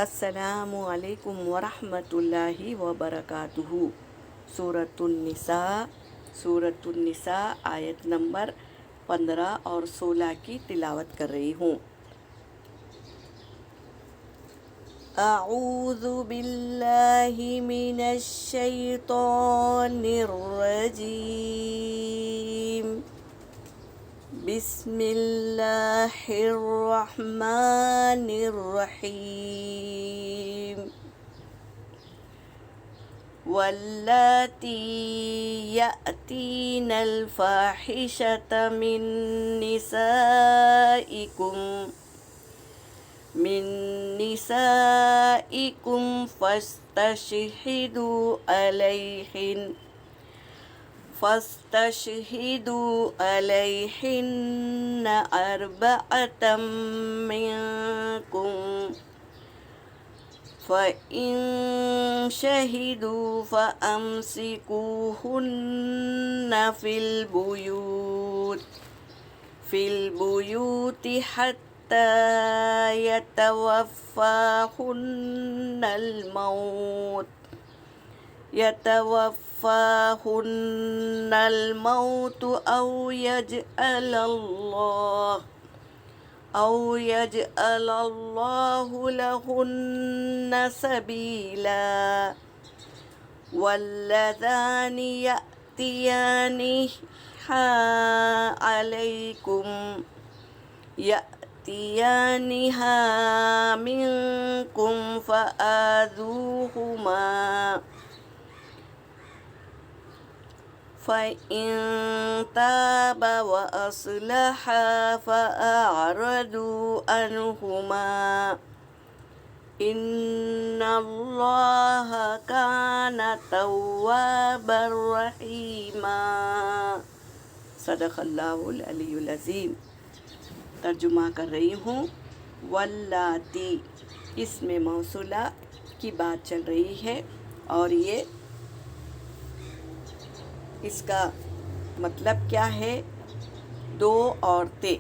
السلام علیکم ورحمۃ اللہ وبرکاتہ۔ سورۃ النساء آیت نمبر 15 اور 16 کی تلاوت کر رہی ہوں۔ اعوذ باللہ من الشیطان الرجیم، بسم اللہ الرحمن الرحیم۔ واللاتی یأتین الفاحشۃ من نسائکم فاستشہدوا علیہن اربعۃ منکم، فإن شہدوا فأمسکوہن فی البیوت حتی یتوفاہن الموت أو يجعل الله لهن سبيلا۔ واللذان يأتيانها منكم فآذوهما، فإن تابا وأصلحا فأعرضوا عنهما إن الله كان توابا رحيما۔ صدق اللہ العلی العظیم۔ ترجمہ کر رہی ہوں۔ واللاتی، اسم موصولہ کی بات چل رہی ہے اور یہ اس کا مطلب کیا ہے؟ دو عورتیں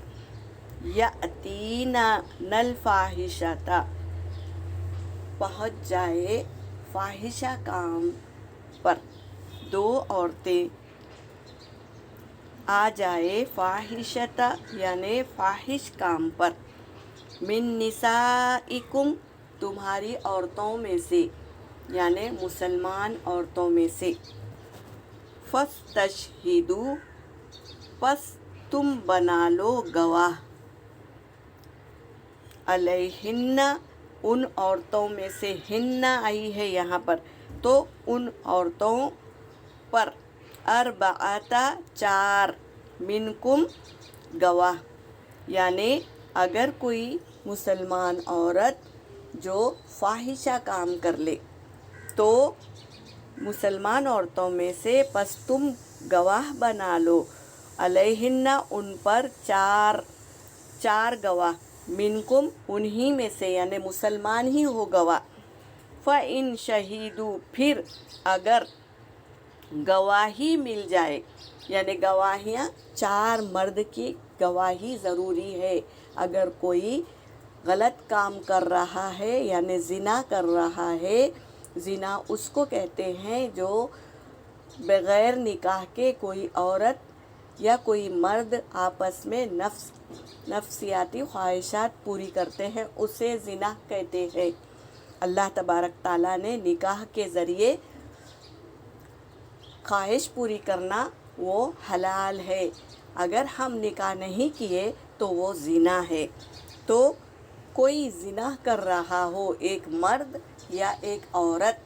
یأتینا الفاحشۃ، پہنچ جائے فاحشہ کام پر، دو عورتیں آ جائے فاحشۃ یعنی فاحش کام پر، من نسائکم تمہاری عورتوں میں سے یعنی مسلمان عورتوں میں سے، فاستشہدوا پس تم بنا لو گواہ، علیہن ان عورتوں میں سے، ہن آئی ہے یہاں پر تو ان عورتوں پر، اربعۃ چار، منکم گواہ، یعنی اگر کوئی مسلمان عورت جو فاحشہ کام کر لے تو مسلمان عورتوں میں سے پس تم گواہ بنا لو، علیہن ان پر چار گواہ، منکم انہی میں سے یعنی مسلمان ہی ہو گواہ، فإن شہیدوا پھر اگر گواہی مل جائے، یعنی گواہیاں چار مرد کی گواہی ضروری ہے، اگر کوئی غلط کام کر رہا ہے یعنی زنا کر رہا ہے، زنا اس کو کہتے ہیں جو بغیر نکاح کے کوئی عورت یا کوئی مرد آپس میں نفسیاتی خواہشات پوری کرتے ہیں، اسے زنا کہتے ہیں۔ اللہ تبارک تعالیٰ نے نکاح کے ذریعے خواہش پوری کرنا وہ حلال ہے، اگر ہم نکاح نہیں کیے تو وہ زنا ہے۔ تو کوئی زنا کر رہا ہو، ایک مرد یا ایک عورت،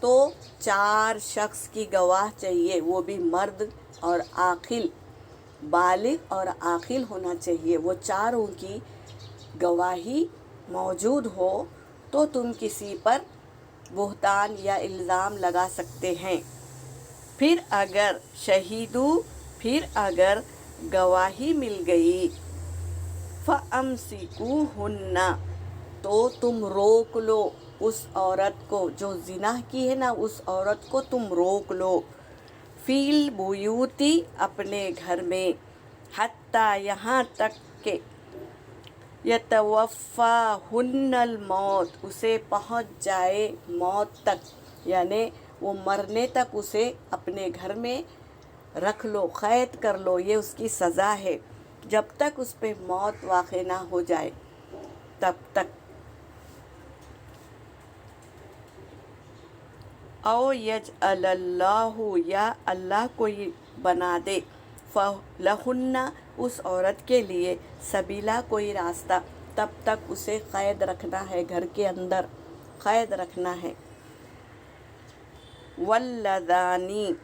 تو چار شخص کی گواہ چاہیے، وہ بھی مرد اور عاقل، بالغ اور عاقل ہونا چاہیے، وہ چاروں کی گواہی موجود ہو تو تم کسی پر بہتان یا الزام لگا سکتے ہیں۔ پھر اگر گواہی مل گئی، فَأَمْسِكُوهُنَّ تو تم روک لو اس عورت کو جو زنا کی ہے نا، اس عورت کو تم روک لو، فی البیوتی اپنے گھر میں، حتیٰ یہاں تک کہ यतवफ़्फ़ाहुन्नल मौत, उसे पहुंच जाए मौत तक, यानी वो मरने तक उसे अपने घर में रख लो, क़ैद कर लो, ये उसकी सज़ा है। जब तक उस पे मौत वाक़े ना हो जाए तब तक। औ यजअलल्लाहु, या अल्लाह कोई बना दे, फ़लहुन्ना, उस औरत के लिए, सबीला, कोई रास्ता, तब तक उसे क़ैद रखना है, घर के अंदर क़ैद रखना है। वल्लज़ानी,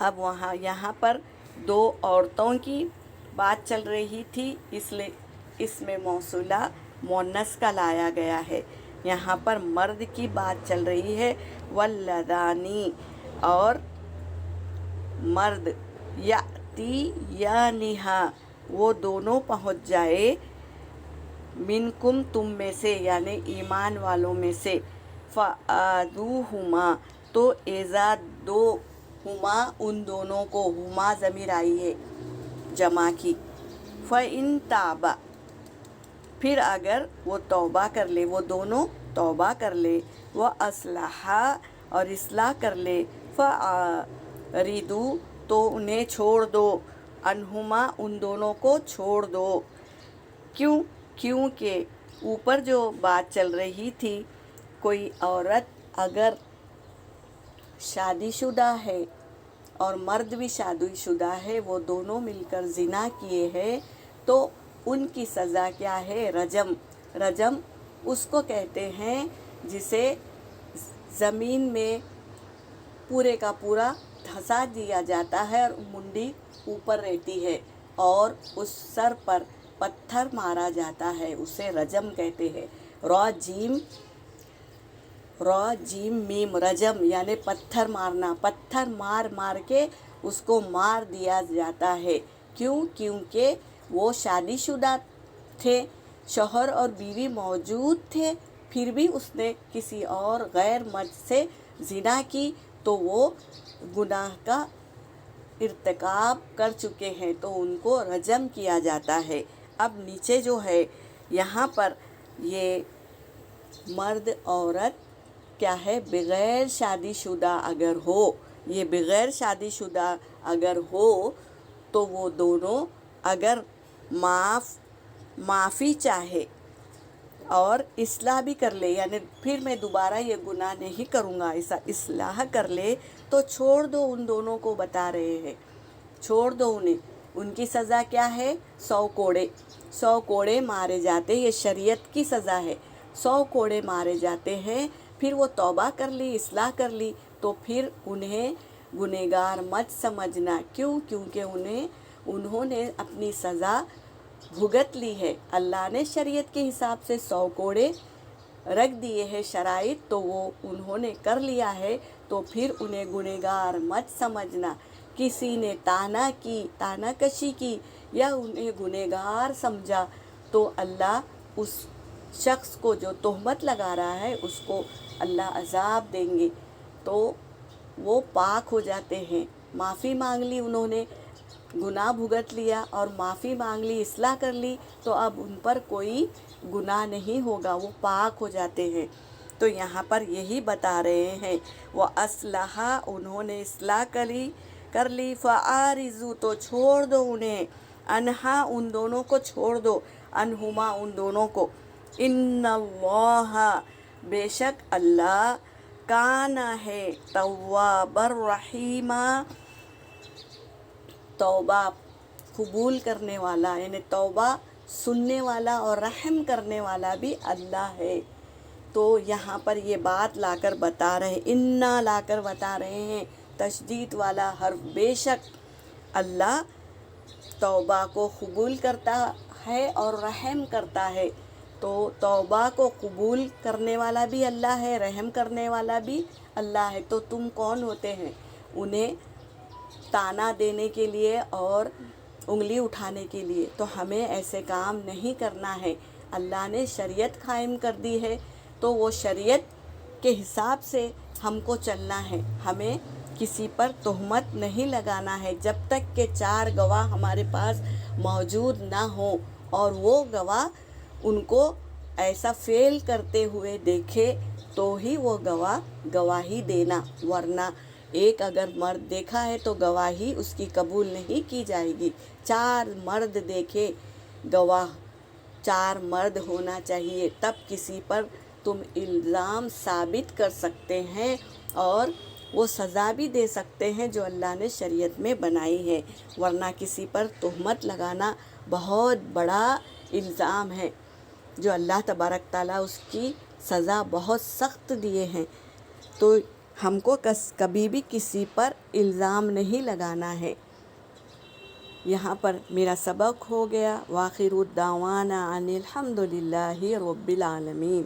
अब यहाँ पर दो औरतों की बात चल रही थी, इसलिए इसमें मौसूला मुअन्नस का लाया गया है। यहाँ पर मर्द की बात चल रही है। वल्लज़ानी, और मर्द, यातियानिहा, वो दोनों पहुँच जाए, मिनकुम, तुम में से, यानी ईमान वालों में से, फ़आदूहुमा, तो एज़ा दो, हुमा, उन दोनों को, हुमा ज़मीर आई है जमा की। फ़इन ताबा, फिर अगर वो तौबा कर ले, वो दोनों तौबा कर ले, व अस्लहा, और इस्लाह कर ले, फ़अरिदू, तो उन्हें छोड़ दो, अनहुमा, उन दोनों को छोड़ दो। क्योंकि ऊपर जो बात चल रही थी, कोई औरत अगर शादीशुदा है और मर्द भी शादीशुदा है, वो दोनों मिलकर ज़िना किए हैं, तो उनकी सज़ा क्या है? रजम। रजम उसको कहते हैं जिसे ज़मीन में पूरे का पूरा धंसा दिया जाता है और मुंडी ऊपर रहती है और उस सर पर पत्थर मारा जाता है, उसे रजम कहते हैं। रॉ जीम मीम, रजम यानी पत्थर मारना, पत्थर मार मार के उसको मार दिया जाता है। क्योंकि वो शादीशुदा थे, शौहर और बीवी मौजूद थे, फिर भी उसने किसी और गैर मर्द से ज़िना की, तो वो गुनाह का इर्तिकाब कर चुके हैं, तो उनको रजम किया जाता है। अब नीचे जो है यहाँ पर ये मर्द औरत क्या है? बग़ैर शादीशुदा अगर हो, ये बग़ैर शादीशुदा अगर हो, तो वो दोनों अगर माफ़ी चाहे और इस्लाह भी कर ले, यानी फिर मैं दोबारा ये गुनाह नहीं करूँगा, ऐसा इस्लाह कर ले, तो छोड़ दो उन दोनों को, बता रहे हैं, छोड़ दो उन्हें। उनकी सज़ा क्या है? 100 कोड़े मारे जाते, ये शरीयत की सज़ा है। 100 कोड़े मारे जाते हैं। फिर वो तौबा कर ली, इस्लाह कर ली, तो फिर उन्हें गुनहगार मत समझना। क्योंकि उन्होंने अपनी सज़ा भुगत ली है। अल्लाह ने शरीयत के हिसाब से 100 कोड़े रख दिए हैं शराइत, तो वो उन्होंने कर लिया है, तो फिर उन्हें गुनहगार मत समझना। किसी ने तानाकशी की या उन्हें गुनहगार समझा, तो अल्लाह उस शख्स को जो तोहमत लगा रहा है उसको अल्लाह अज़ाब देंगे, तो वो पाक हो जाते हैं। माफ़ी मांग ली उन्होंने, गुनाह भुगत लिया और माफ़ी मांग ली, इस्लाह कर ली, तो अब उन पर कोई गुनाह नहीं होगा, वो पाक हो जाते हैं। तो यहाँ पर यही बता रहे हैं, वो अस्लहा, उन्होंने इस्लाह कर ली, फ़आरिज़ू, तो छोड़ दो उन्हें, अनहा, उन दोनों को छोड़ दो, अनहुमा, उन दोनों को। इन्नल्लाह, बेशक अल्लाह, काना है, तव्वाबर रहीमा, तौबा कबूल करने वाला, यानी तौबा सुनने वाला और रहम करने वाला भी अल्लाह है। तो यहाँ पर ये बात लाकर बता रहे, इन्ना लाकर बता रहे हैं, तशदीद वाला हर्फ, बेशक अल्लाह तौबा को कबूल करता है और रहम करता है। तो तौबा को कबूल करने वाला भी अल्लाह है, रहम करने वाला भी अल्लाह है। तो तुम कौन होते हैं उन्हें ताना देने के लिए और उंगली उठाने के लिए? तो हमें ऐसे काम नहीं करना है। अल्लाह ने शरीयत कायम कर दी है, तो वो शरीयत के हिसाब से हमको चलना है। हमें किसी पर तोहमत नहीं लगाना है। जब तक के 4 गवाह हमारे पास मौजूद ना हो اور وہ گواہ ان کو ایسا فیل کرتے ہوئے دیکھے تو ہی وہ گواہ گواہی دینا، ورنہ ایک اگر مرد دیکھا ہے تو گواہی اس کی قبول نہیں کی جائے گی۔ 4 مرد دیکھے گواہ، 4 مرد ہونا چاہیے، تب کسی پر تم الزام ثابت کر سکتے ہیں اور وہ سزا بھی دے سکتے ہیں جو اللہ نے شریعت میں بنائی ہے، ورنہ کسی پر تہمت لگانا بہت بڑا الزام ہے جو اللہ تبارک تعالیٰ اس کی سزا بہت سخت دیے ہیں۔ تو ہم کو کبھی بھی کسی پر الزام نہیں لگانا ہے۔ یہاں پر میرا سبق ہو گیا۔ وآخر الدعوانا ان الحمد للہ رب العالمین۔